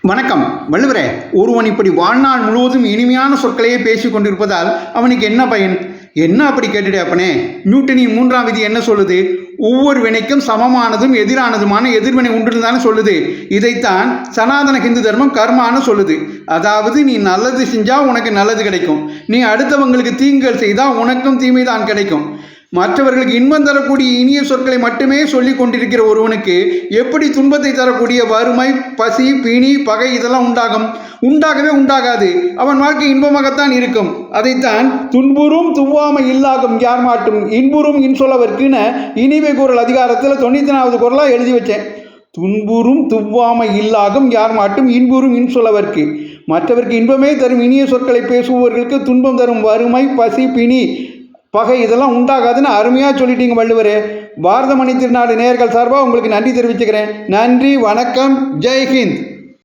வணக்கம். வள்ளுவரே, ஒருவன் இப்படி வாழ்நாள் முழுவதும் இனிமையான சொற்களையே பேசிக் கொண்டிருப்பதால் அவனுக்கு என்ன பயன்? என்ன அப்படி கேட்டுடே அப்பனே? நியூட்டனின் 3ஆம் விதி என்ன சொல்லுது? ஒவ்வொரு வினைக்கும் சமமானதும் எதிரானதுமான எதிர்வினை உண்டுன்னு தானே சொல்லுது. இதைத்தான் சனாதன ஹிந்து தர்மம் கர்மான்னு சொல்லுது. அதாவது நீ நல்லது செஞ்சா உனக்கு நல்லது கிடைக்கும், நீ அடுத்தவங்களுக்கு தீங்குகள் செய்தால் உனக்கும் தீமை தான் கிடைக்கும். மற்றவர்களுக்கு இன்பம் தரக்கூடிய இனிய சொற்களை மட்டுமே சொல்லி கொண்டிருக்கிற ஒருவனுக்கு எப்படி துன்பத்தை தரக்கூடிய வறுமை, பசி, பிணி, பகை இதெல்லாம் உண்டாகவே உண்டாகாது. அவன் வாழ்க்கை இன்பமாகத்தான் இருக்கும். அதைத்தான் துன்புறும் துவாமை இல்லாகும் யார் மாட்டும் இன்புறும் இன்சொல்லவர்க்குன்னு இனிமை குரல் அதிகாரத்தில் 94வது குரலாக எழுதி வச்சேன். துன்புறும் துவாமை இல்லாகும் யார் மாட்டும் இன்புறும் இன்சொல்லவர்க்கு. மற்றவருக்கு இன்பமே தரும் இனிய சொற்களை பேசுபவர்களுக்கு துன்பம் தரும் வறுமை, பசி, பிணி, பகை இதெல்லாம் உண்டாகாதுன்னு அருமையாக சொல்லிட்டீங்க வள்ளுவரே. பாரத மணி திருநாடு நேயர்கள் சார்பாக உங்களுக்கு நன்றி தெரிவிச்சுக்கிறேன். நன்றி, வணக்கம், ஜெய்ஹிந்த்.